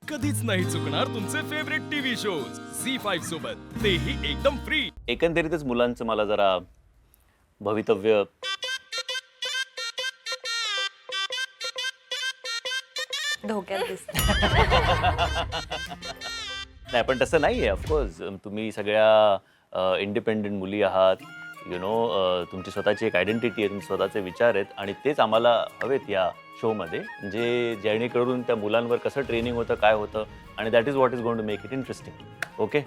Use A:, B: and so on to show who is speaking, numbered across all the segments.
A: कधीच नाही चुकणार तुमचे फेवरेट टीव्ही शोज झी5 सोबत, तेही एकदम फ्री.
B: एकंदरीतच मुलांचं मला जरा भवितव्य
C: धोक्यात दिसत.
B: नाही, पण तसं नाही आहे. ऑफकोर्स तुम्ही सगळ्या इंडिपेंडेंट मुली आहात. तुमची स्वतःची एक आयडेंटिटी आहे, तुमचे स्वतःचे विचार आहेत आणि तेच आम्हाला हवेत या शोमध्ये, जेणेकरून त्या मुलांवर कसं ट्रेनिंग होतं, काय होतं आणि that is what is going to make it interesting. Okay,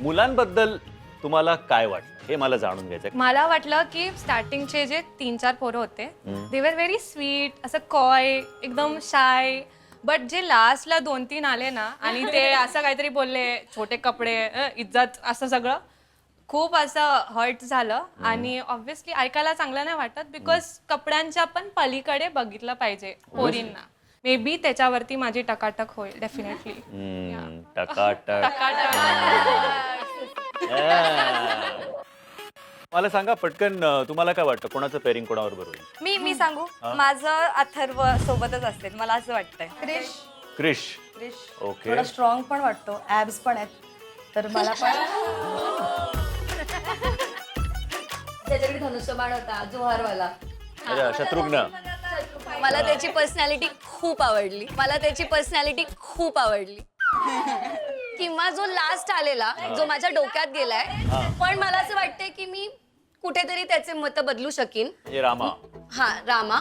B: मुलांबद्दल तुम्हाला काय वाटतं हे मला जाणून घ्यायचं आहे.
D: मला वाटलं की स्टार्टिंगचे जे 3-4 पोरं होते दे वर व्हेरी स्वीट, असं कॉय, एकदम शाय. बट जे लास्टला 2-3 आले ना आणि ते असं काहीतरी बोलले, छोटे कपडे, इज्जत, असं सगळं खूप असं हर्ट झालं. आणि ऑब्व्हियसली ऐकायला चांगलं नाही वाटत, बिकॉज कपड्यांच्या पण पलीकडे बघितलं पाहिजे पोरींना. मे बी त्याच्यावरती माझी टकाटक होईल डेफिनेटली.
B: टकाटक. मला सांगा पटकन, तुम्हाला काय वाटतं कोणाचं पेअरिंग कोणावर बरोबर?
C: मी सांगू, माझं अथर्व सोबतच असते मला असं वाटतंय.
B: क्रिश. ओके,
E: थोडा स्ट्रॉंग पण वाटतो, ऍब्स पण आहेत, तर मला पण त्याच्याकडे धनुष्यबाण होता जोहारवाला.
B: अच्छा, शत्रुघ्न.
C: मला त्याची पर्सनॅलिटी खूप आवडली. किंवा जो लास्ट आलेला, जो माझ्या डोक्यात गेलाय, पण मला असं वाटतंय की मी कुठेतरी त्याचे मत बदलू शकीन.
B: रामा.
C: हा, रामा.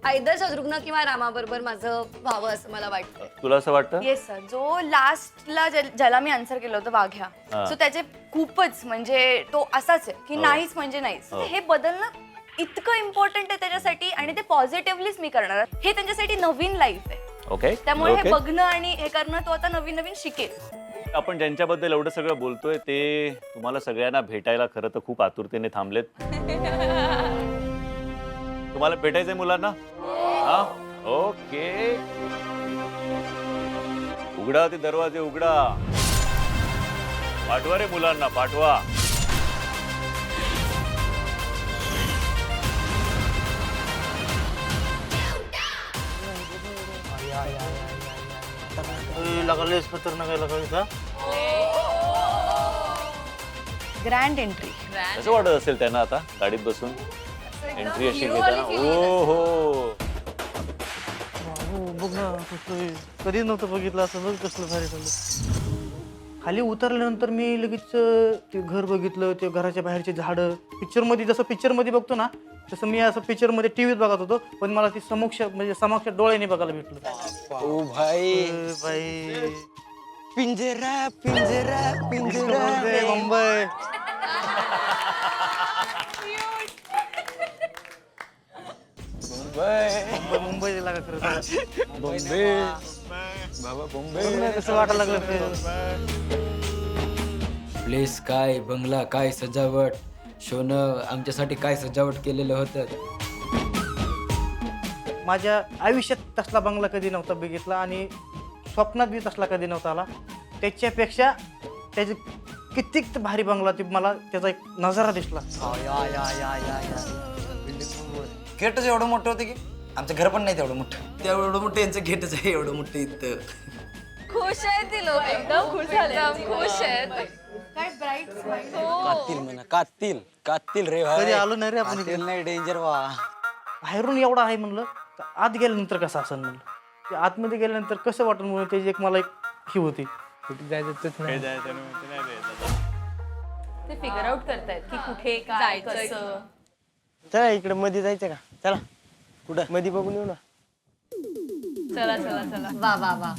C: आयदर शत्रुघ्न किंवा रामा बरोबर माझं व्हावं असं मला वाटतं.
B: तुला असं वाटतं?
E: येस सर, जो लास्टला ज्याला मी आन्सर केलं होतं वाघ्या, सो त्याचे खूपच म्हणजे तो असाच आहे की नाहीच म्हणजे नाहीच. हे बदलणं इतकं इम्पॉर्टंट आहे त्याच्यासाठी आणि ते पॉझिटिव्हलीच मी करणार. हे त्यांच्यासाठी नवीन लाईफ आहे.
B: ओके,
E: त्यामुळे हे बघणं आणि हे करणं तो आता नवीन नवीन शिकेल.
B: आपण ज्यांच्याबद्दल एवढं सगळं बोलतोय ते तुम्हाला सगळ्यांना भेटायला खरं तर खूप आतुरतेने थांबलेत. तुम्हाला भेटायचंय मुलांना? हा, ओके. उघडा ते दरवाजे, उघडा. पाठवा रे मुलांना, पाठवा.
E: Grand entry.
B: कसं वाटत असेल त्यांना आता गाडीत बसून एंट्री अशी घेताना? ओ हो,
F: बघ ना, कधीच नव्हतं बघितलं असं. बघ कसलं भारी झालं. खाली उतरल्यानंतर मी लगेच ते घर बघितलं, ते घराच्या बाहेरचे झाडं. पिक्चरमध्ये जसं पिक्चरमध्ये बघतो ना, तसं मी असं पिक्चरमध्ये टीव्हीत बघत होतो, पण मला ती समक्ष डोळ्याने बघायला भेटलं.
G: ओ भाई,
F: बाई,
G: पिंजरा पिंजरा पिंजरा.
F: मुंबई. मुंबई लागा खरं.
G: बॉम्बे बाबा, बॉम्बे.
F: कसं वाटायला लागलं.
H: प्लेस काय, बंगला काय, सजावट, शोनं आमच्यासाठी काय सजावट केलेलं होतं.
F: माझ्या आयुष्यात तसला बंगला कधी नव्हता बघितला आणि स्वप्नात बी तसला कधी नव्हता आला. त्याच्यापेक्षा त्याची कित्येक भारी बंगला, ती मला त्याचा एक नजारा दिसला.
G: गेटच एवढं मोठं होतं की आमचं घर पण नाही तेवढं मोठं. एवढं मोठं यांचं गेटच आहे, एवढं मोठं इथं.
C: खुश आहेत ती लोक, एकदम खुश झाले, खुश आहेत.
G: कातील म्हणा, कातील कातील रे भाई.
F: कधी आलो नाही रे आपण इकडे.
G: कातील नाही, डेंजर वा.
F: बाहेरून एवढा आहे म्हणलं, तर आत गेल्यानंतर कसं असेल म्हणलं, ते आतमध्ये गेल्यानंतर कसं वाटून म्हणून त्याची एक मला एक ही होती.
C: ते फिगर आउट करतायत की कुठे काय कसं.
G: चला इकडे मध्ये जायचं का? चला कुठं मध्ये बघून येऊ ना.
C: चला चला चला. वा वा वा.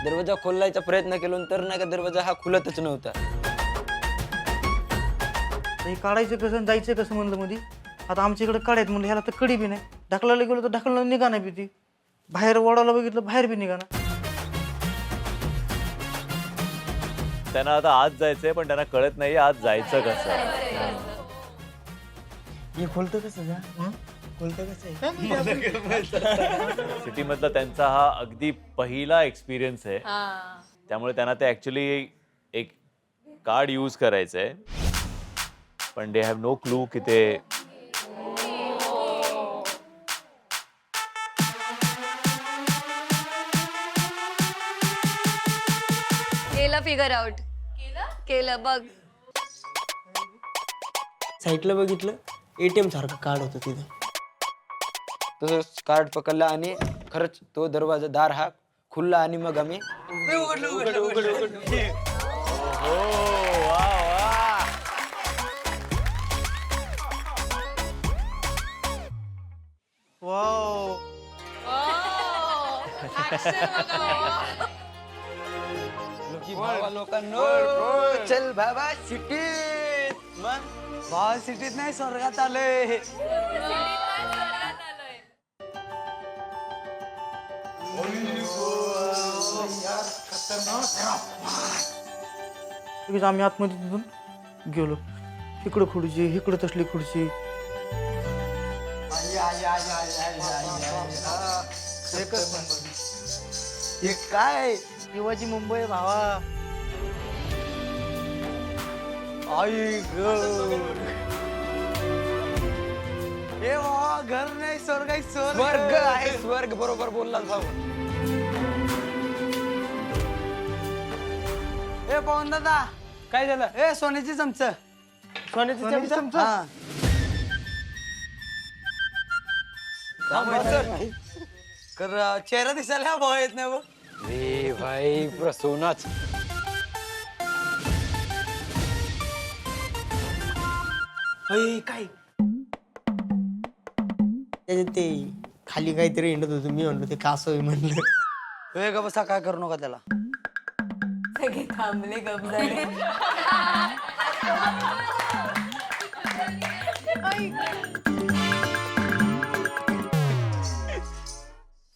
G: दरवाजा खोलायचा प्रयत्न केला तर नाही का, दरवाजा हा खुलतच नव्हता.
F: हे काढायचं कसं आणि जायचं कसं म्हणलं मध्ये. आता आमच्या इकडे काढायचं म्हणलं, ह्याला तर कडी बी नाही. ढकलायला गेलो तर ढकलला निघा नाही भीती. बाहेर वडाला बघितलं, बाहेर बी निघा ना.
B: त्यांना आता आत जायचंय पण त्यांना कळत नाही आत जायचं कसं.
G: हे खोलतं कसं का? खोलतं कसं?
B: सिटी मधला त्यांचा हा अगदी पहिला एक्सपिरियन्स आहे, त्यामुळे त्यांना ते ऍक्च्युली एक कार्ड यूज करायचंय, पण दे हॅव नो क्लू की ते
C: मला फिगर आउट केलं बघ.
I: साईडला बघितलं ATM सारखं कार्ड होतं तिथं.
H: तसं कार्ड पकडलं आणि खरंच तो दरवाजा दार हा खुलला आणि मग आम्ही
F: वाव.
H: लोकांनो चल बाबा सिटीत.
G: भावा सिटीत नाही स्वर्गात आलोय.
F: लगेच आम्ही आतमध्ये तिथून गेलो. इकडं खुर्ची इकडं तसली खुर्ची.
G: हे काय
F: शिवाजी मुंबई भावा.
G: आई ग हे भावा घर नाही स्वर्ग आहे
H: स्वर्ग आहे स्वर्ग. बरोबर बोललास भाऊ.
G: ए पवन दादा
I: काय झालं?
G: ए सोन्याची चमच
F: सोन्याची चमचा.
G: हा कर चेहरा दिसायला भावा येत नाही बघ.
H: रे भाई पुरा सोनाच.
I: काय त्याच्यात ते खाली काहीतरी हिंडत होतं. मी म्हणलो ते कासव म्हणलं.
G: ए ग बसा काय करू नका त्याला.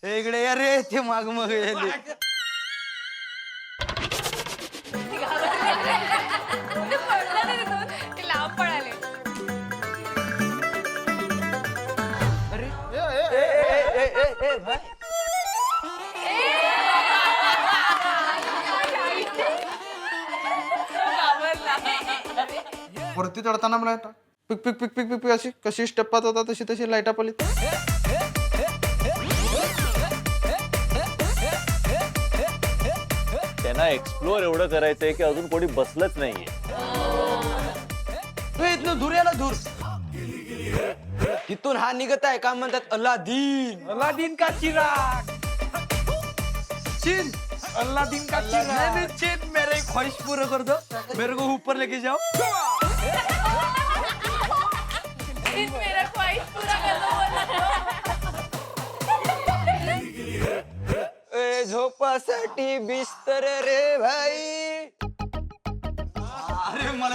G: ए, इकडे या रे ते माग मग यायले.
D: लांब पळाले.
F: वरती चढताना मला पिक पिक पिक पिक पिक पिक अशी कशी स्टेपात होता तशी तशी लाईटा पडली.
B: त्यांना एक्सप्लोअर एवढं करायचंय की अजून कोणी बसलंच नाहीये.
G: इथनं दूर या ना दूर.
H: इथून हा निघत आहे का म्हणतात अल्लादीन.
I: अल्लादीन का चिराग.
G: चीन अल्लादीन का नहीं चीन मेरे ख्वाहिश पूरा कर दो. मेरे को ऊपर लेके जाओ.
H: ए झोपासाठी बिस्तर रे भाई.
G: अरे मला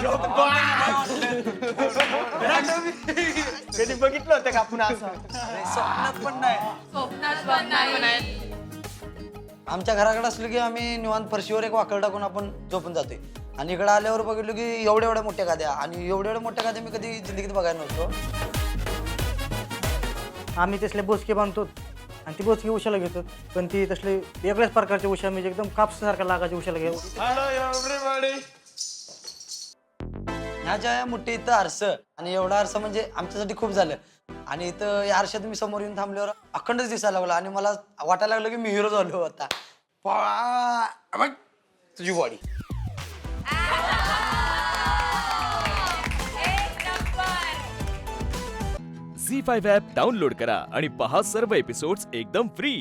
I: कधी बघितलं होतं का आपण असं?
G: स्वप्नात पण नाही. आमच्या घराकडे असलो की आम्ही निवांत फरशीवर एक वाकड टाकून आपण झोपून जातोय. आणि इकडे आल्यावर बघितलं की एवढ्या एवढ्या मोठ्या गाद्या. आणि एवढ्या मोठ्या गाद्या मी कधी जिंदगीत बघायला नव्हतो.
F: आम्ही तसले बोचके बांधतो आणि ती बोचकी उशाला घेतो. पण ती तसले वेगळ्याच प्रकारच्या उशा म्हणजे एकदम कापसासारखा लागायच्या उशाला घेऊ.
G: ह्याच्या या मोठी इथं आरसं आणि एवढा आरसा म्हणजे आमच्यासाठी खूप झालं. आणि इथं या आरशात मी समोर येऊन थांबल्यावर अखंडच दिसायला लागला. आणि मला वाटायला लागलं की मी हिरो झालो आता. बघ तुझी बॉडी.
A: झी5 ॲप डाउनलोड करा आणि पहा सर्व एपिसोड्स एकदम फ्री.